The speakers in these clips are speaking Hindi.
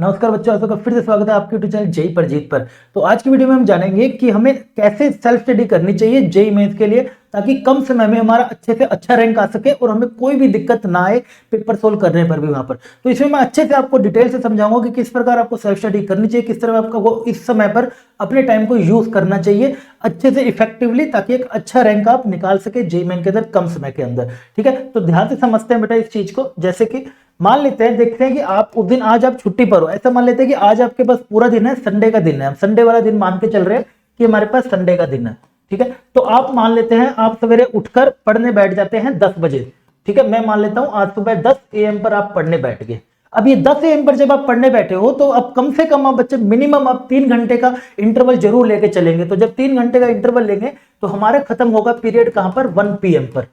नमस्कार बच्चों, आप सबका फिर से स्वागत है आपके यूट्यूब चैनल जेई पर जीत पर। तो आज की वीडियो में हम जानेंगे कि हमें कैसे सेल्फ स्टडी करनी चाहिए जेई मेंस के लिए, ताकि कम समय में हमारा अच्छे से अच्छा रैंक आ सके और हमें कोई भी दिक्कत ना आए पेपर सोल्व करने पर भी वहां पर। तो इसमें मैं अच्छे से आपको डिटेल से समझाऊंगा कि किस प्रकार आपको सेल्फ स्टडी करनी चाहिए, किस तरह आपको वो इस समय पर अपने टाइम को यूज करना चाहिए अच्छे से इफेक्टिवली, ताकि एक अच्छा रैंक आप निकाल सके जेई मेन के अंदर कम समय के अंदर। ठीक है, तो ध्यान से समझते हैं बेटा इस चीज को। जैसे कि मान लेते हैं, देखते हैं कि आप उस दिन आज आप छुट्टी पर हो। ऐसा मान लेते हैं कि आज आपके पास पूरा दिन है, संडे का दिन है। हम संडे वाला दिन मान के चल रहे हैं कि हमारे पास संडे का दिन है। ठीक है, तो आप मान लेते हैं आप सवेरे उठकर पढ़ने बैठ जाते हैं 10 बजे। ठीक है, मैं मान लेता हूं आज सुबह 10 AM पर आप पढ़ने बैठ गए। अब ये 10 AM पर जब आप पढ़ने बैठे हो तो अब कम से कम आप बच्चे मिनिमम आप 3 घंटे का इंटरवल जरूर लेके चलेंगे। तो जब 3 घंटे का इंटरवल लेंगे तो हमारा खत्म होगा पीरियड कहां पर, 1 PM पर।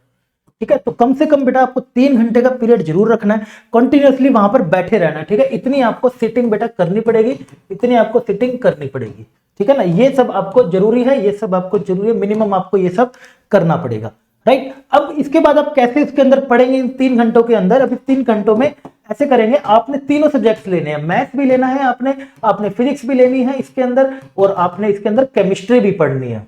ठीक है, तो कम से कम बेटा आपको 3 घंटे का पीरियड जरूर रखना है, कंटिन्यूअसली वहां पर बैठे रहना है। ठीक है, इतनी आपको सिटिंग बेटा करनी पड़ेगी, इतनी आपको सिटिंग करनी पड़ेगी। ठीक है ना, ये सब आपको जरूरी है, ये सब आपको जरूरी है, मिनिमम आपको ये सब करना पड़ेगा। राइट, अब इसके बाद आप कैसे इसके अंदर पढ़ेंगे इन 3 घंटों के अंदर। अब इस 3 घंटों में ऐसे करेंगे, आपने तीनों सब्जेक्ट्स लेने हैं, मैथ्स भी लेना है आपने फिजिक्स भी लेनी है इसके अंदर, और आपने इसके अंदर केमिस्ट्री भी पढ़नी है।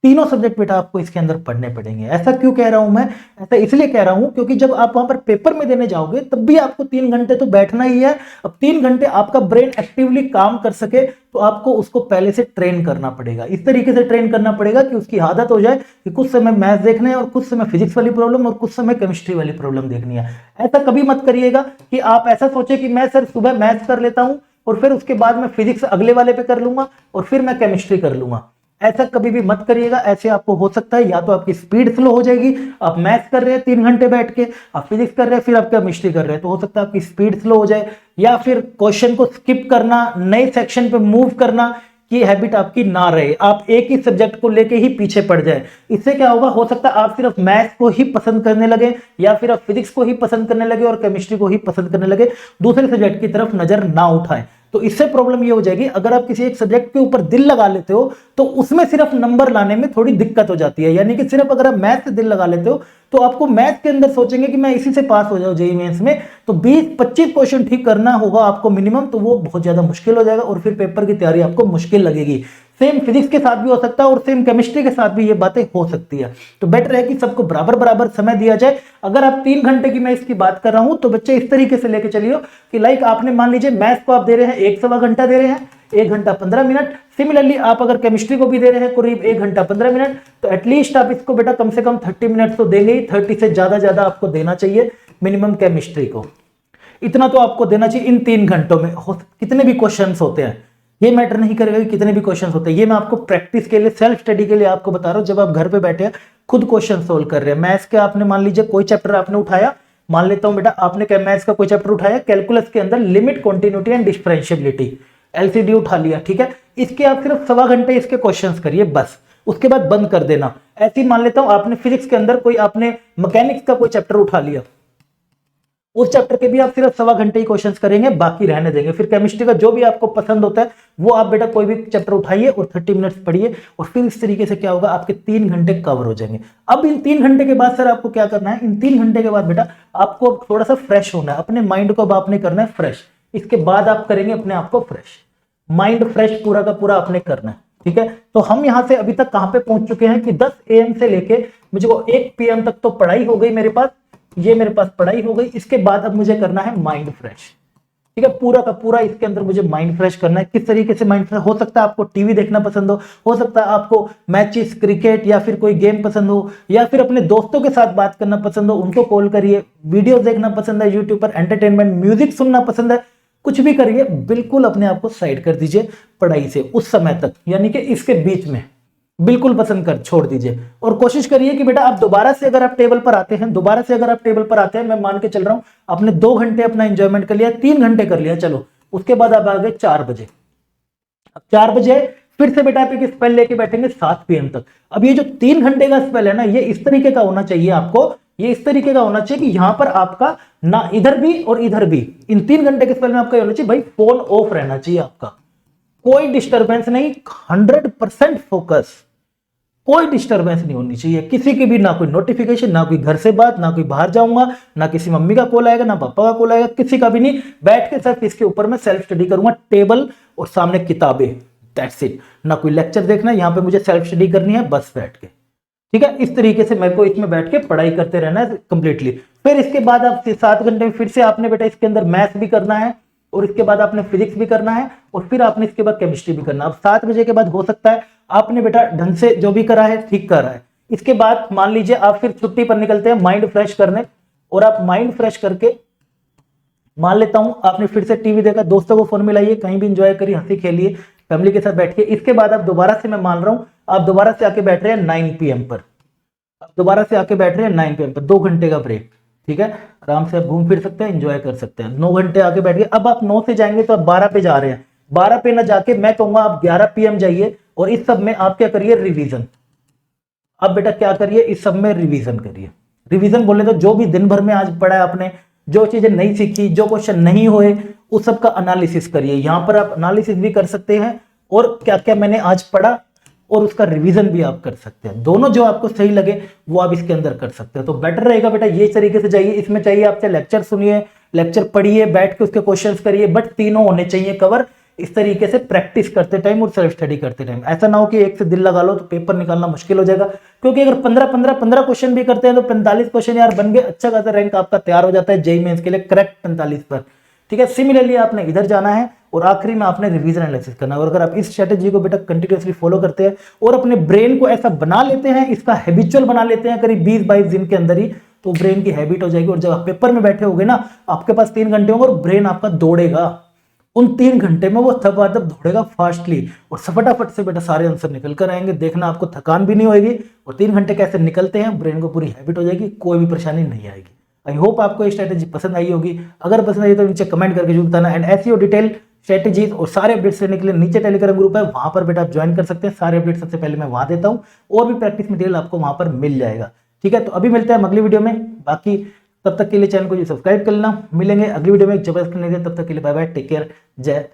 तीनों सब्जेक्ट बेटा आपको इसके अंदर पढ़ने पड़ेंगे। ऐसा क्यों कह रहा हूं मैं, ऐसा इसलिए कह रहा हूं क्योंकि जब आप वहां पर पेपर में देने जाओगे तब भी आपको 3 घंटे तो बैठना ही है। अब 3 घंटे आपका ब्रेन एक्टिवली काम कर सके तो आपको उसको पहले से ट्रेन करना पड़ेगा, इस तरीके से ट्रेन करना पड़ेगा कि उसकी आदत हो जाए कि कुछ समय मैथ्स देखने हैं और कुछ समय फिजिक्स वाली प्रॉब्लम और कुछ समय केमिस्ट्री वाली प्रॉब्लम देखनी है। ऐसा कभी मत करिएगा कि आप ऐसा सोचे कि मैं सर सुबह मैथ्स कर लेता हूं और फिर उसके बाद मैं फिजिक्स अगले वाले पे कर लूंगा और फिर मैं केमिस्ट्री कर लूंगा। ऐसा कभी भी मत करिएगा। ऐसे आपको हो सकता है या तो आपकी स्पीड स्लो हो जाएगी, आप मैथ्स कर रहे हैं 3 घंटे बैठ के, आप फिजिक्स कर रहे हैं, फिर आप केमिस्ट्री कर रहे हैं, तो हो सकता है आपकी स्पीड स्लो हो जाए, या फिर क्वेश्चन को स्किप करना, नए सेक्शन पे मूव करना, ये हैबिट आपकी ना रहे, आप एक ही सब्जेक्ट को लेके ही पीछे पड़ जाए। इससे क्या होगा, हो सकता है आप सिर्फ मैथ्स को ही पसंद करने लगे, या फिर आप फिजिक्स को ही पसंद करने लगे और केमिस्ट्री को ही पसंद करने लगे, दूसरे सब्जेक्ट की तरफ नजर ना उठाएं। तो इससे प्रॉब्लम ये हो जाएगी, अगर आप किसी एक सब्जेक्ट के ऊपर दिल लगा लेते हो तो उसमें सिर्फ नंबर लाने में थोड़ी दिक्कत हो जाती है। यानी कि सिर्फ अगर आप मैथ से दिल लगा लेते हो तो आपको मैथ के अंदर सोचेंगे कि मैं इसी से पास हो जाऊं जेईई मेंस में, तो 20-25 क्वेश्चन ठीक करना होगा आपको मिनिमम, तो वो बहुत ज्यादा मुश्किल हो जाएगा और फिर पेपर की तैयारी आपको मुश्किल लगेगी। सेम फिजिक्स के साथ भी हो सकता है और सेम केमिस्ट्री के साथ भी ये बातें हो सकती है। तो बेटर है कि सबको बराबर बराबर समय दिया जाए। अगर आप 3 घंटे की मैं इसकी बात कर रहा हूं तो बच्चे इस तरीके से लेके चलिए कि लाइक आपने मान लीजिए मैथ्स को आप दे रहे हैं 1-1.25 घंटा दे रहे हैं, 1 घंटा 15 मिनट। सिमिलरली आप अगर केमिस्ट्री को भी दे रहे हैं करीब 1 घंटा 15 मिनट, तो एटलीस्ट आप इसको बेटा कम से कम 30 मिनट तो देंगे ही, 30 से ज्यादा आपको देना चाहिए मिनिमम केमिस्ट्री को। इतना तो आपको देना चाहिए इन 3 घंटों में। कितने भी क्वेश्चन होते हैं ये मैटर नहीं करेगा कि कितने भी क्वेश्चन होते हैं, ये मैं आपको प्रैक्टिस के लिए, सेल्फ स्टडी के लिए आपको बता रहा हूं। जब आप घर पे बैठे हैं खुद क्वेश्चन सोल्व कर रहे हैं, मैथ्स के आपने मान लीजिए कोई चैप्टर आपने उठाया, मान लेता हूं बेटा आपने मैथ्स का कोई चैप्टर उठाया, कैलकुलस के अंदर limit, continuity and differentiability, LCD उठा लिया। ठीक है, इसके आप सिर्फ 1.25 घंटे इसके क्वेश्चंस करिए बस, उसके बाद बंद कर देना। ऐसे ही मान लेता हूं आपने फिजिक्स के अंदर कोई आपने मैकेनिक्स का कोई चैप्टर उठा लिया, उस चैप्टर के भी आप सिर्फ 1.25 घंटे ही क्वेश्चंस करेंगे, बाकी रहने देंगे। फिर केमिस्ट्री का जो भी आपको पसंद होता है वो आप बेटा कोई भी चैप्टर उठाइए और 30 मिनट्स पढ़िए, और फिर इस तरीके से क्या होगा, आपके 3 घंटे कवर हो जाएंगे। अब इन 3 घंटे के बाद सर आपको क्या करना है, इन 3 घंटे के बाद बेटा आपको थोड़ा सा फ्रेश होना है, अपने माइंड को अब आपने करना है फ्रेश। इसके बाद आप करेंगे अपने आप को फ्रेश, माइंड फ्रेश पूरा का पूरा आपने करना है। ठीक है, तो हम यहां से अभी तक कहां पे पहुंच चुके हैं कि 10 AM से लेके मुझे को 1 PM तक तो पढ़ाई हो गई मेरे पास, ये मेरे पास पढ़ाई हो गई। इसके बाद अब मुझे करना है माइंड फ्रेश। ठीक है, पूरा का पूरा इसके अंदर मुझे माइंड फ्रेश करना है। किस तरीके से माइंड फ्रेश, हो सकता है आपको टीवी देखना पसंद हो सकता है आपको मैचेस, क्रिकेट या फिर कोई गेम पसंद हो, या फिर अपने दोस्तों के साथ बात करना पसंद हो, उनको कॉल करिए, वीडियोस देखना पसंद है यूट्यूब पर, एंटरटेनमेंट म्यूजिक सुनना पसंद है, कुछ भी करिए, बिल्कुल अपने आप को साइड कर दीजिए पढ़ाई से उस समय तक, यानी कि इसके बीच में बिल्कुल पसंद कर छोड़ दीजिए। और कोशिश करिए कि बेटा आप दोबारा से अगर आप टेबल पर आते हैं, दोबारा से अगर आप टेबल पर आते हैं, मैं मान के चल रहा हूं आपने 2 घंटे अपना एंजॉयमेंट कर लिया, 3 घंटे कर लिया, चलो उसके बाद आप आ गए 4 बजे। अब 4 बजे फिर से बेटा आप एक स्पेल लेके बैठेंगे 7 PM तक। अब ये जो 3 घंटे का स्पेल है ना, ये इस तरीके का होना चाहिए आपको, ये इस तरीके का होना चाहिए कि यहां पर आपका ना इधर भी और इधर भी, इन 3 घंटे के स्पेल में आपका होना चाहिए भाई फोन ऑफ रहना चाहिए आपका, कोई डिस्टर्बेंस नहीं, 100% फोकस, कोई डिस्टरबेंस नहीं होनी चाहिए किसी की भी, ना कोई नोटिफिकेशन, ना कोई घर से बात, ना कोई बाहर जाऊंगा, ना किसी मम्मी का कॉल आएगा, ना पापा का कॉल आएगा, किसी का भी नहीं। बैठ के सिर्फ इसके ऊपर मैं सेल्फ स्टडी करूंगा, टेबल और सामने किताबें, दैट्स इट। ना कोई लेक्चर देखना, यहाँ पे मुझे सेल्फ स्टडी करनी है बस बैठ के, ठीक है। इस तरीके से मेरे को इसमें बैठ के पढ़ाई करते रहना है कंप्लीटली। फिर इसके बाद आप 7 घंटे में फिर से आपने बेटा इसके अंदर मैथ्स भी करना है, और इसके बाद आपने फिजिक्स भी करना है, और फिर आपने इसके बाद केमिस्ट्री भी करना है। अब 7 बजे के बाद हो सकता है आपने बेटा ढंग से जो भी करा है ठीक करा है। इसके बाद मान लीजिए आप फिर छुट्टी पर निकलते हैं माइंड फ्रेश करने, और आप माइंड फ्रेश करके मान लेता हूं आपने फिर से टीवी देखा, दोस्तों को फोन मिलाइए, कहीं भी इंजॉय करिए, हंसी खेलिए फैमिली के साथ बैठ के। इसके बाद आप दोबारा से, मैं मान रहा हूं आप दोबारा से आके बैठ रहे हैं 9 PM पर, आप दोबारा से आके बैठ रहे हैं 9 PM पर, 2 घंटे का ब्रेक, ठीक है। आराम से आप घूम फिर सकते हैं, एंजॉय कर सकते हैं। 9 घंटे आके बैठ गए। अब आप 9 से जाएंगे तो आप 12 पे जा रहे हैं, 12 पे ना जाके मैं कहूंगा आप 11 PM जाइए, और इस सब में आप क्या करिए, रिवीजन। अब बेटा क्या करिए, इस सब में रिवीजन करिए। रिवीजन बोले तो जो भी दिन भर में आज पढ़ा है आपने, जो चीजें नहीं सीखी, जो क्वेश्चन नहीं हुए, उस सब का एनालिसिस करिए। यहां पर आप एनालिसिस भी कर सकते हैं, और क्या क्या मैंने आज पढ़ा और उसका रिवीजन भी आप कर सकते हैं। दोनों जो आपको सही लगे वो आप इसके अंदर कर सकते हैं, तो बेटर रहेगा बेटा ये तरीके से जाइए। इसमें चाहिए आपसे लेक्चर सुनिए, लेक्चर पढ़िए, बैठ के उसके क्वेश्चंस करिए, बट तीनों होने चाहिए कवर। इस तरीके से प्रैक्टिस करते टाइम और सेल्फ स्टडी करते टाइम, ऐसा ना हो कि एक से दिल लगा लो तो पेपर निकालना मुश्किल हो जाएगा। क्योंकि अगर 15 क्वेश्चन भी करते हैं तो 45 क्वेश्चन यार बन गए, अच्छा खासा रैंक आपका तैयार हो जाता है जेईई मेंस के लिए, करेक्ट 45 पर, ठीक है। सिमिलरली आपने इधर जाना है, और आखिरी में आपने रिवीजन एनालिसिस करना है। और अगर आप इस स्ट्रेटेजी को बेटा कंटिन्यूअसली फॉलो करते हैं और अपने ब्रेन को ऐसा बना लेते हैं, इसका हैबिचुअल बना लेते हैं करीब 20-22 दिन के अंदर ही, तो ब्रेन की हैबिट हो जाएगी। और जब आप पेपर में बैठे होगे ना, आपके पास 3 घंटे होंगे और ब्रेन आपका दौड़ेगा, उन 3 घंटे में वो थपाथप दौड़ेगा फास्टली, और फटाफट से बेटा सारे आंसर निकल कर आएंगे। देखना आपको थकान भी नहीं होगी, और 3 घंटे कैसे निकलते हैं, ब्रेन को पूरी हैबिट हो जाएगी, कोई भी परेशानी नहीं आएगी। आई होप आपको ये स्ट्रेटेजी पसंद आई होगी। अगर पसंद आई तो नीचे कमेंट करके जरूर बताना। एंड ऐसी और डिटेल स्ट्रेटेजीज और सारे अपडेट्स लेने के लिए नीचे टेलीग्राम ग्रुप है, वहां पर बेटा आप ज्वाइन कर सकते हैं। सारे अपडेट सबसे पहले मैं वहां देता हूं, और भी प्रैक्टिस मटेरियल आपको वहां पर मिल जाएगा, ठीक है। तो अभी मिलते हैं अगली वीडियो में, बाकी तब तक के लिए चैनल को सब्सक्राइब कर लेना। मिलेंगे अगली वीडियो में जबरदस्त करने के, तब तक के लिए बाय बाय, टेक केयर, जय